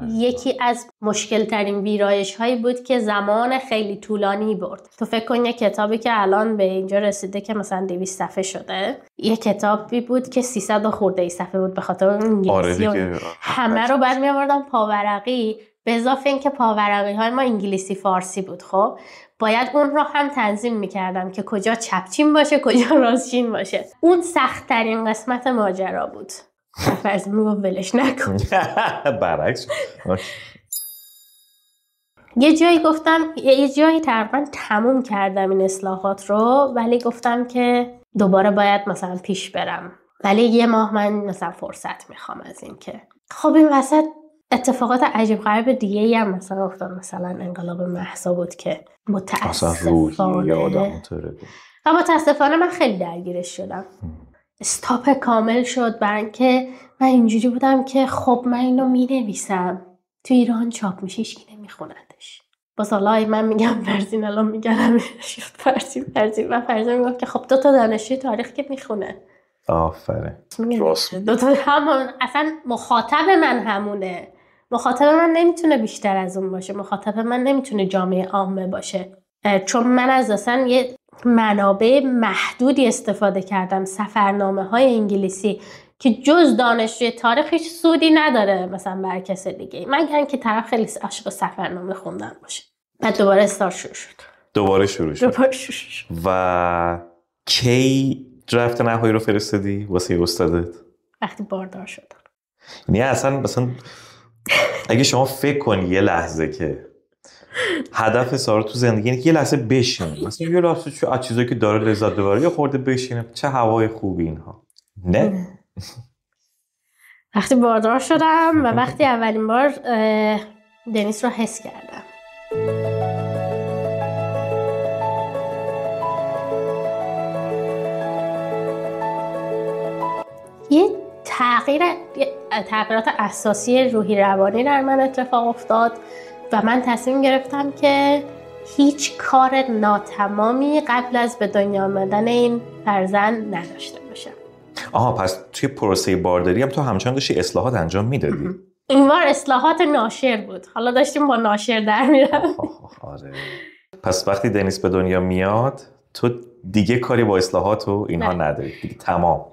یکی از مشکل ترین ویرایش هایی بود که زمان خیلی طولانی برد. تو فکر کن یه کتابی که الان به اینجا رسیده که مثلا 200 صفحه شده، یه کتابی بود که 300 خورده صفحه بود به خاطر انگلیسی همه رو بعد میآوردن پاورقی، به اضافه این که پاورقی های ما انگلیسی فارسی بود خب باید اون رو هم تنظیم میکردم که کجا چپچین باشه کجا راستچین باشه. اون سخت ترین قسمت ماجرا بود. فرض میگم ولش نکن. برعکس یه جایی گفتم، یه جایی تقریبا تموم کردم این اصلاحات رو، ولی گفتم که دوباره باید مثلا پیش برم، ولی 1 ماه من مثلا فرصت میخوام از این که خب این وسط اتفاقات عجیب غریب دیگه هم مثلا افتاد. مثلا انقلاب مهسا بود که متاسفانه من خیلی درگیرش شدم. استاپ کامل شد برای اینکه من اینجوری بودم که خب من اینو مینویسم تو ایران چاپ میشه هیچکی نمیخوندش. با سالهای من میگم فرزین الان میگم شد فرزین و فرزین میگم که خب 2 تا دانشجوی تاریخ که میخونه. آفرین. 2 تا همون، اصلا مخاطب من همونه. مخاطب من نمیتونه بیشتر از اون باشه، مخاطب من نمیتونه جامعه عامه باشه، چون من از اصلا یه منابع محدودی استفاده کردم، سفرنامه‌های انگلیسی که جز دانشجوی تاریخ هیچ سودی نداره مثلا بر کس دیگه، مگر که طرف خیلی عاشق سفرنامه خوندن باشه. بعد دوباره دوباره شروع شد. و کی درفت نهایی رو فرستادی واسه استادت؟ وقتی باردار شدم. یعنی اصلا مثلا اگه شما فکر کنی یه لحظه که هدف سارا تو زندگی اینه که یه لحظه بشینه، مثلا یه لحظه از چیزایی که داره لذت ببره یه خورده بشینه، چه هوای خوبی اینها. نه وقتی باردار شدم و وقتی اولین بار دنیس رو حس کردم، یه تغییرات اساسی روحی روانی در من اتفاق افتاد و من تصمیم گرفتم که هیچ کار ناتمامی قبل از به دنیا آمدن این فرزند نداشته باشم. پس توی پروسه بارداری هم تو همچنان داشتی اصلاحات انجام میدادی؟ این بار اصلاحات ناشر بود، حالا داشتیم با ناشر در میرم. آره. پس وقتی دنیس به دنیا میاد تو دیگه کاری با اصلاحات و اینها نداری دیگه، تمام.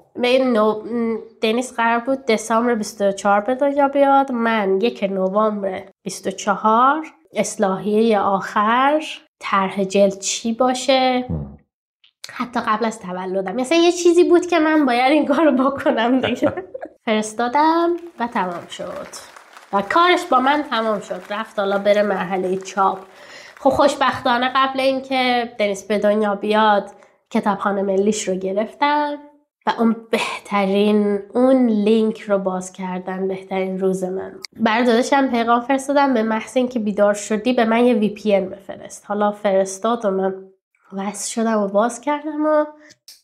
دنیس قرار بود دسامبر 24 به دنیا بیاد، من 1 نوامبر 24 اصلاحیه آخر طرح جلد چی باشه، حتی قبل از تولدم. مثلا یه چیزی بود که من باید این کار رو بکنم دیگه. فرستادم و تمام شد و کارش با من تمام شد. رفت حالا بره مرحله چاپ. خب خوشبختانه قبل اینکه دنیس به دنیا بیاد کتابخانه ملیش رو گرفتن و اون لینک رو باز کردن. بهترین روز من. برای داداشم پیغام فرستادم به محض اینکه بیدار شدی به من یه VPN بفرست. حالا فرستاد و من وصل شدم و باز کردم و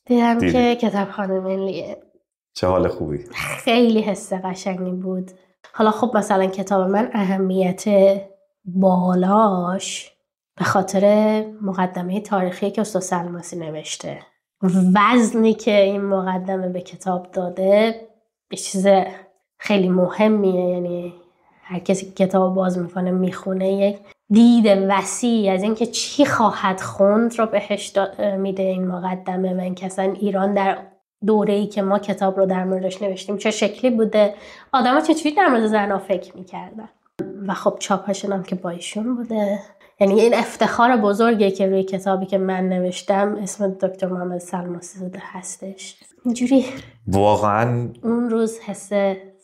دیدم که کتابخانه ملیه. چه حال خوبی. خیلی حس قشنگی بود. حالا خب مثلا کتاب من اهمیت بالاش به خاطر مقدمه تاریخی که استاد سلماسی نوشته. وزنی که این مقدمه به کتاب داده یه چیز خیلی مهمیه. یعنی هر کسی که کتاب باز میکنه میخونه یک دید وسیع از اینکه چی خواهد خوند رو بهش میده این مقدمه. و اینکه اصلا ایران در دوره‌ای که ما کتاب رو در موردش نوشتیم چه شکلی بوده، آدم‌ها چطوری در مورد زن‌ها فکر می‌کردن. و خب چاپشون هم که با ایشون بوده. یعنی این افتخار بزرگیه که روی کتابی که من نوشتم اسم دکتر محمد سلماسی زاده هستش. اینجوری واقعا اون روز حس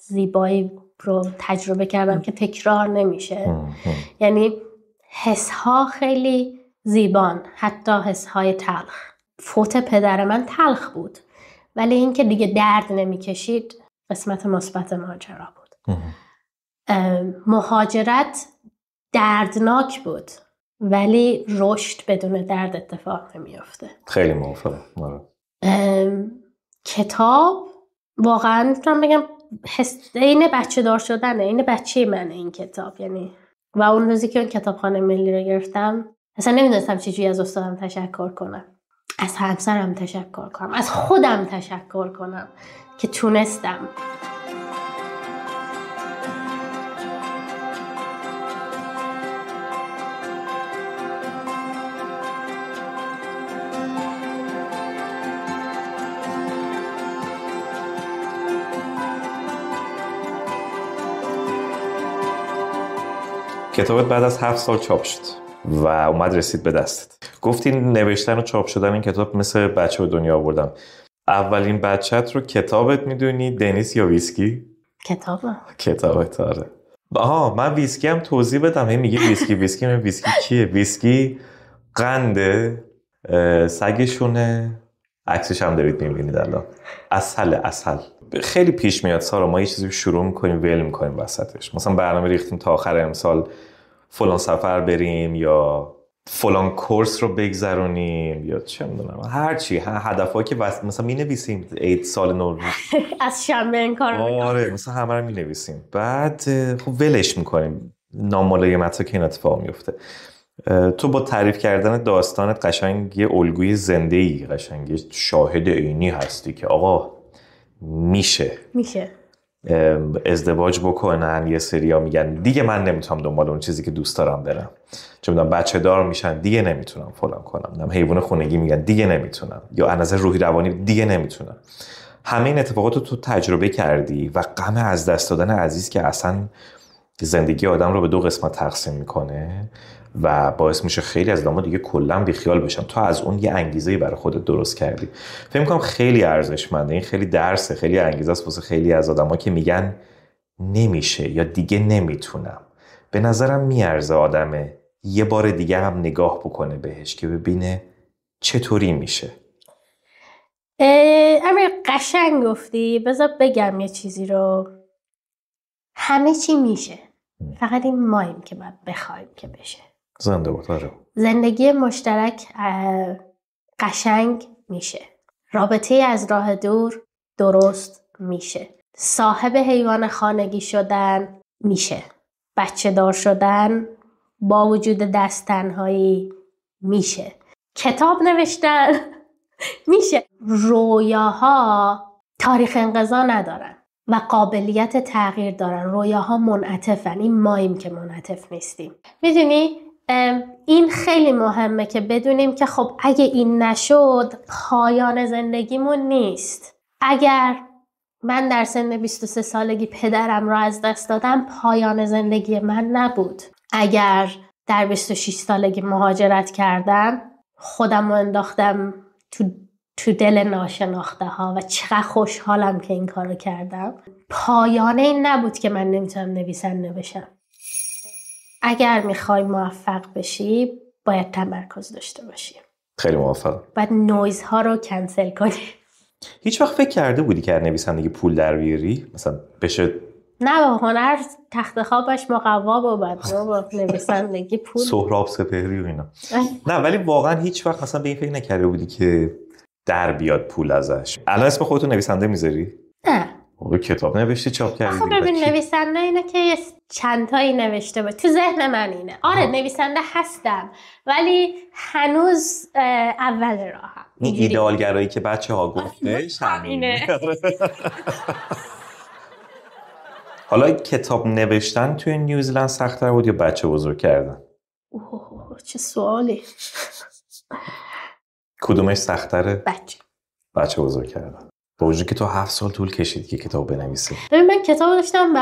زیبایی رو تجربه کردم که تکرار نمیشه. یعنی حس‌ها خیلی زیبان، حتی حس‌های تلخ. فوت پدر من تلخ بود، ولی این که دیگه درد نمیکشید قسمت مثبت ماجرا بود. مهاجرت دردناک بود، ولی رشد بدون درد اتفاق نمیافته. خیلی موافقم. کتاب واقعا میتونم بگم این بچه دار شدنه، این بچه منه این کتاب. یعنی و اون روزی که اون کتابخانه ملی رو گرفتم اصلا نمیدونستم چجوری از استادم تشکر کنم، از همسرم تشکر کنم، از خودم تشکر کنم که تونستم. کتابت بعد از 7 سال چاپ شد و اومد رسید به دستت. گفتی نوشتن و چاپ شدن این کتاب مثل بچه به دنیا آوردم. اولین بچت رو کتابت میدونی دنیس یا ویسکی؟ کتابت. آره. من ویسکی هم توضیح بدم. هی میگه ویسکی من ویسکی کیه؟ ویسکی قنده، سگشونه، عکسش هم دارید میبینید الان. اصل خیلی پیش میاد سارا ما یه چیزی شروع میکنیم ول میکنیم وسطش. مثلا برنامه ریختیم تا آخر امسال فلان سفر بریم یا فلان کورس رو بگذرونیم یا چه میدونم هر چی هدفایی که مثلا مینویسیم عید سال نو از شنبه این کارو میکنیم. آره مثلا همه رو مینویسیم بعد خب ولش میکنیم. ناملایمت که این اتفاق میفته. تو با تعریف کردن داستانت قشنگ یه الگوی زنده‌ای، قشنگ شاهد عینی هستی که آقا میشه ازدواج بکنن. یه سریا میگن دیگه من نمیتونم دنبال اون چیزی که دوست دارم برم، چه میدونم بچه دار میشن دیگه نمیتونم فلان کنم، حیوان خونگی میگن دیگه نمیتونم، یا از نظر روحی روانی دیگه نمیتونم. همه این اتفاقات رو تو تجربه کردی و غم از دست دادن عزیز که اصلا زندگی آدم رو به 2 قسمت تقسیم میکنه و باعث میشه خیلی از آدم‌ها دیگه کلاً بیخیال بشن. تو از اون یه انگیزه‌ای برای خودت درست کردی. فکر می‌کنم خیلی ارزشمنده. این خیلی درسه، خیلی انگیزه است واسه خیلی از آدم‌ها که میگن نمیشه یا دیگه نمیتونم. به نظرم میارزه آدمه یه بار دیگه هم نگاه بکنه بهش که ببینه چطوری میشه. امیر قشنگ گفتی. بذار بگم یه چیزی رو. همه چی میشه، فقط این ماییم که باید بخوایم که بشه. زنده بود. زندگی مشترک قشنگ میشه. رابطه از راه دور درست میشه. صاحب حیوان خانگی شدن میشه. بچه دار شدن با وجود دست تنهایی میشه. کتاب نوشتن میشه. رویاها تاریخ انقضا ندارن و قابلیت تغییر دارن. رویاها منعطفن. این ماییم که منعطف نیستیم. میدونی این خیلی مهمه که بدونیم که خب اگه این نشد پایان زندگیمون نیست. اگر من در سن 23 سالگی پدرم رو از دست دادم پایان زندگی من نبود. اگر در 26 سالگی مهاجرت کردم خودم رو انداختم تو دل ناشناخته ها و چقدر خوشحالم که این کارو کردم. پایانه این نبود که من نمیتونم نویسنده بشم. اگر میخوای موفق بشی باید تمرکز داشته باشی. خیلی موافقم. باید نویزها رو کنسل کنی. هیچ وقت فکر کرده بودی که نویسندگی پول در بیاری؟ مثلا بشه نه با هنر تخت خوابش مقوا بود، با نویسندگی پول. سهراب سپهری و اینا. نه ولی واقعا هیچ وقت مثلا به این فکر نکرده بودی که در بیاد پول ازش؟ الان اسم خودتو نویسنده میذاری؟ نه. کتاب نوشتی چاپ کردی؟ خب ببین نویسنده اینه که چند تایی نوشته بود. تو ذهن من اینه. آره نویسنده هستم ولی هنوز اول راهم. این ایدئالگرایی که بچه‌ها گفتش همینه. حالا کتاب نوشتن توی نیوزیلند سخت‌تر بود یا بچه بزرگ کردن؟ اوه چه سوالی. کدومش سخت‌تره؟ بچه بزرگ کردن. با وجود که تو 7 سال طول کشید که کتاب بنویسی. ببین من کتاب داشتم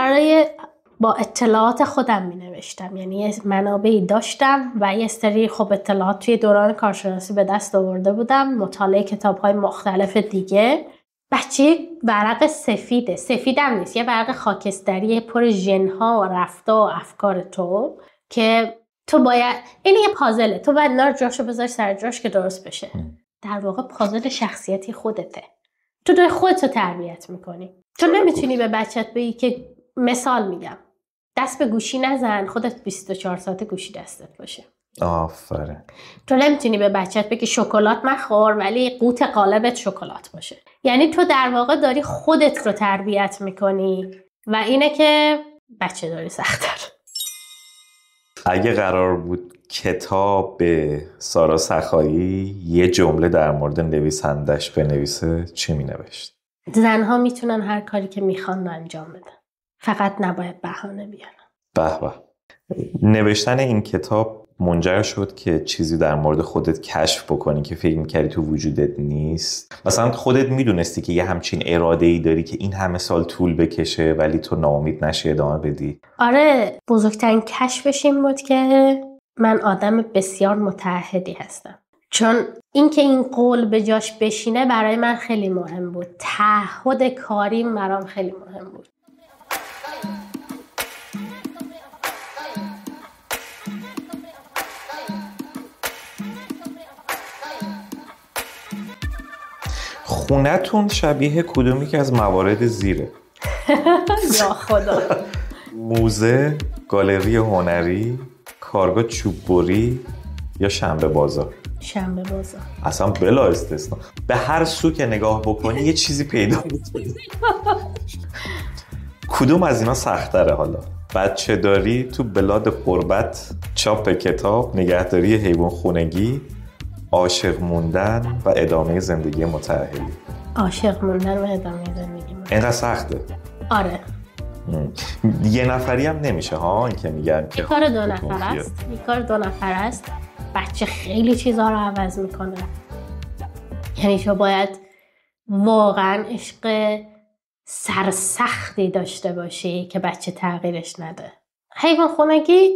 با اطلاعات خودم می نوشتم، یعنی منابعی داشتم و یه سری خب اطلاعات توی دوران کارشناسی به دست آورده بودم، مطالعه کتاب‌های مختلف دیگه. بچه ورق سفیدم نیست، یه ورق خاکستری پر ژن‌ها و رفتار و افکار تو که تو باید این یه پازله، تو باید اینا رو جاشو بذاری سر جاش که درست بشه. در واقع پازل شخصیتی خودته. تو داری خودتو تربیت میکنی. تو نمیتونی به بچت بگی که مثال میگم دست به گوشی نزن، خودت 24 ساعت گوشی دستت باشه. آفرین. تو نمیتونی به بچت بگی شکلات مخور ولی قوت قالبت شکلات باشه. یعنی تو در واقع داری خودت رو تربیت میکنی و اینه که بچه داری سخت‌تر. اگه قرار بود کتاب به سارا سخایی یه جمله در مورد نویسندش بنویسه چی مینوشت؟ زنها میتونن هر کاری که میخوان رو انجام بدن، فقط نباید بهانه بیارن. به به. نوشتن این کتاب منجر شد که چیزی در مورد خودت کشف بکنی که فکر می‌کردی تو وجودت نیست؟ مثلا خودت میدونستی که یه همچین اراده‌ای داری که این همه سال طول بکشه ولی تو ناامید نشی ادامه بدی؟ آره بزرگترین کشفش این بود که من آدم بسیار متعهدی هستم، چون اینکه این قول به جاش بشینه برای من خیلی مهم بود. تعهد کاریم برام خیلی مهم بود. خونتون شبیه کدومی که از موارد زیره؟ یا خدا. موزه، گالری هنری، کارگاه چوببری یا شنبه بازار؟ شنبه بازار. اصلا بلا استثنا. به هر سو که نگاه بکنی یه چیزی پیدا می‌کنی. کدوم از اینا سخت‌تره حالا؟ بچه داری تو بلاد غربت، چاپ کتاب، نگهداری حیوان خونگی، عاشق موندن و ادامه زندگی متأهلی؟ عاشق موندن و ادامه زندگی متأهلی. اینقدر سخته؟ آره. یه نفری هم نمیشه ها، این که میگن که کار 2 نفر است. این کار 2 نفر است. بچه خیلی چیزها رو عوض میکنه. یعنی تو باید واقعا عشق سرسختی داشته باشی که بچه تغییرش نده. حیوان خونگی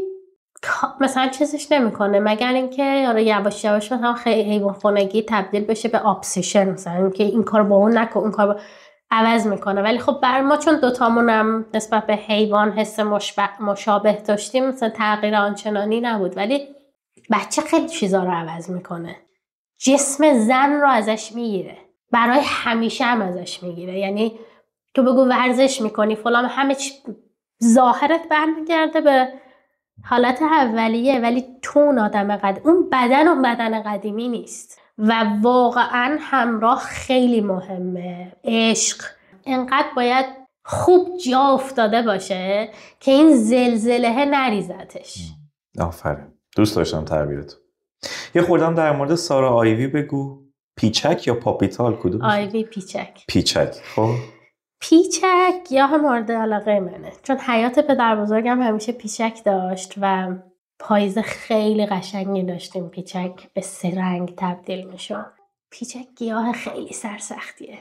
مثلا چیزش نمیکنه مگر اینکه آره یواش یواش مثلا حیوان خونگی تبدیل بشه به ابسشن، مثلا اینکه این کار با اون نکن، اون کار عوض میکنه. ولی خب بر ما چون دوتامونم نسبت به حیوان حس مشابه داشتیم مثلا تغییر آنچنانی نبود، ولی بچه خیلی چیزا رو عوض میکنه. جسم زن رو ازش میگیره، برای همیشه هم ازش میگیره. یعنی تو بگو ورزش میکنی فلان، همه ظاهرت برمیگرده به حالت اولیه، ولی تو اون آدم اون بدن قدیمی نیست و واقعا همراه خیلی مهمه. عشق انقدر باید خوب جا افتاده باشه که این زلزله نریزتش. آفرین. دوست داشتم تعبیرت. یه خوردم در مورد سارا آیوی بگو. پیچک یا پاپیتال کدوم؟ آیوی پیچک. پیچک. خب پیچک یا هم مورد علاقه منه، چون حیات پدر بزرگم همیشه پیچک داشت و پاییز خیلی قشنگی داشتیم. پیچک به 3 رنگ تبدیل میشد. پیچک گیاه خیلی سرسختیه،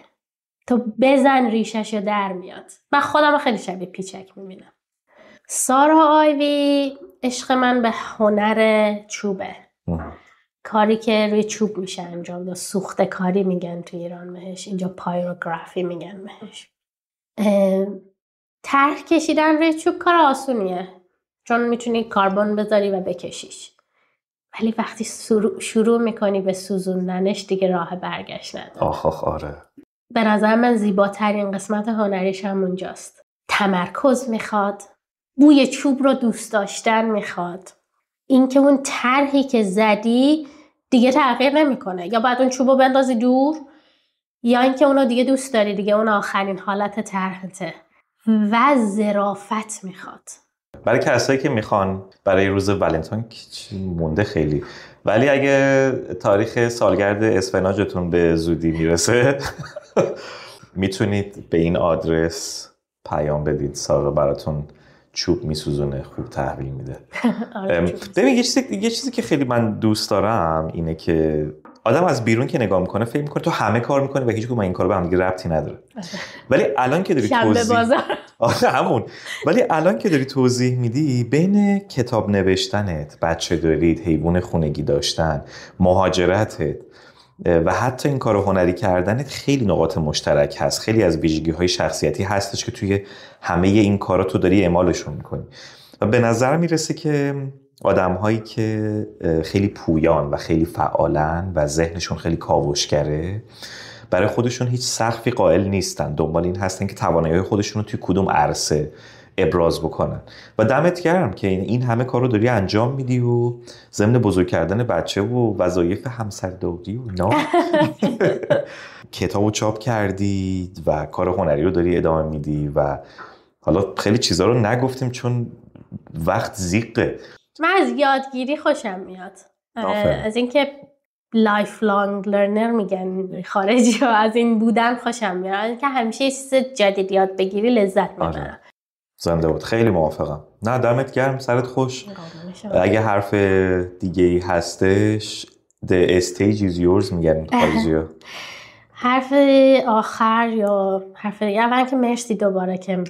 تو بزن ریشش در میاد. من خودم خیلی شبیه پیچک میبینم. سارا آیوی عشق من به هنر چوبه. کاری که روی چوب میشه انجام داد. سوخته کاری میگن تو ایران بهش، اینجا پایروگرافی میگن بهش. طرح کشیدن روی چوب کار آسونیه، چون میتونی کاربن بذاری و بکشیش، ولی وقتی شروع میکنی به سوزوندنش دیگه راه برگشت نداره. آره. به نظر من زیباترین قسمت هنریش هم اونجاست. تمرکز میخواد، بوی چوب رو دوست داشتن میخواد، اینکه اون طرحی که زدی دیگه تغییر نمیکنه، یا باید اون چوب رو بندازی دور، یا اینکه اونو دیگه دوست داری، دیگه اون آخرین حالت طرحته. و ظرافت میخواد. برای کسایی که میخوان برای روز ولنتاین مونده خیلی، ولی اگه تاریخ سالگرد اسفناجتون به زودی میرسه میتونید به این آدرس پیام بدید، سارا براتون چوب میسوزونه، خوب تحویل میده. ببین یه چیزی که خیلی من دوست دارم اینه که آدم از بیرون که نگاه میکنه فکر میکنه تو همه کار میکنی و هیچ کدوم این کارا به هم دیگه ربطی نداره. ولی الان که داری ولی الان که داری توضیح میدی، بین کتاب نوشتنت، بچه دارید، حیوان خونگی داشتن، مهاجرتت و حتی این کارو هنری کردنت خیلی نقاط مشترک هست. خیلی از ویژگی‌های شخصیتی هستش که توی همه این کارا تو داری اعمالشون میکنی و به نظر میرسه که آدم‌هایی که خیلی پویان و خیلی فعالن و ذهنشون خیلی کاوشگره، برای خودشون هیچ سقفی قائل نیستن، دنبال این هستن که توانایی خودشون رو توی کدوم عرصه ابراز بکنن. و دمت گرم که این همه کار رو داری انجام میدی و ضمن بزرگ کردن بچه و وظایف همسرداری و اینا کتابو چاپ کردی و کار هنری رو داری ادامه میدی. و حالا خیلی چیزا رو نگفتیم چون وقت زیقه. من از یادگیری خوشم میاد، از اینکه لایف لانگ لرنر میگن خارجی ها، از این بودن خوشم میاد که همیشه چیز جدید یاد بگیری لذت میبرم. زنده بود. خیلی موافقم. نه دمت گرم، سرت خوش. اگه حرف دیگه ای هستش the stage is yours میگن خارجی ها. حرف آخر یا حرف دیگه، اول که مرسی دوباره که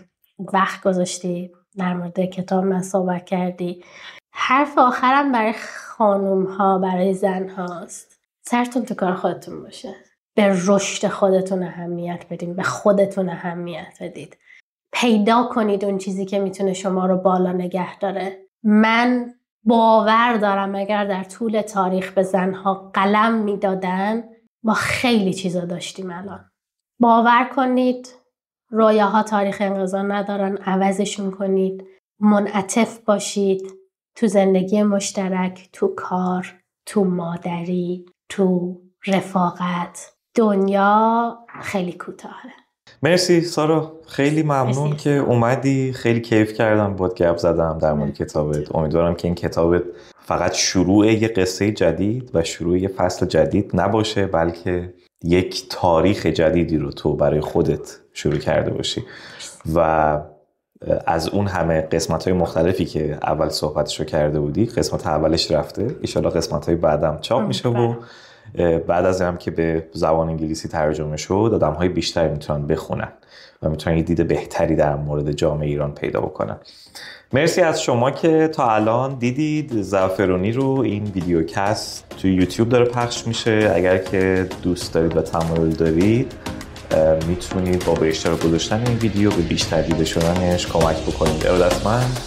وقت گذاشتی در مورد کتاب من صحبت کردی. حرف آخرم برای خانوم ها، برای زن هاست. سرتون تو کار خودتون باشه، به رشد خودتون اهمیت بدین، به خودتون اهمیت بدید، پیدا کنید اون چیزی که میتونه شما رو بالا نگه داره. من باور دارم اگر در طول تاریخ به زنها قلم میدادن ما خیلی چیزا داشتیم الان. باور کنید رویاها تاریخ انقضا ندارن، عوضشون کنید، منعطف باشید تو زندگی مشترک، تو کار، تو مادری، تو رفاقت. دنیا خیلی کوتاهه. مرسی سارا، خیلی ممنون که اومدی. خیلی کیف کردم باهات گپ زدم در مورد کتابت. امیدوارم که این کتابت فقط شروع یه قصه جدید و شروع یه فصل جدید نباشه، بلکه یک تاریخ جدیدی رو تو برای خودت شروع کرده باشی و از اون همه قسمت‌های مختلفی که اول صحبتشو کرده بودی، قسمت اولش رفته، ان شاءالله قسمت‌های بعدم چاپ میشه و بعد از اینم که به زبان انگلیسی ترجمه شد آدم‌های بیشتری میتونن بخونن و میتونن یه دید بهتری در مورد جامعه ایران پیدا بکنن. مرسی از شما که تا الان دیدید. زعفرونی رو این ویدیوکست توی یوتیوب داره پخش میشه. اگر که دوست دارید و تمایل دارید میتونید با اشتراک گذاشتن این ویدیو به بیشتر دیده شدنش کمک بکنید. ارادتمند.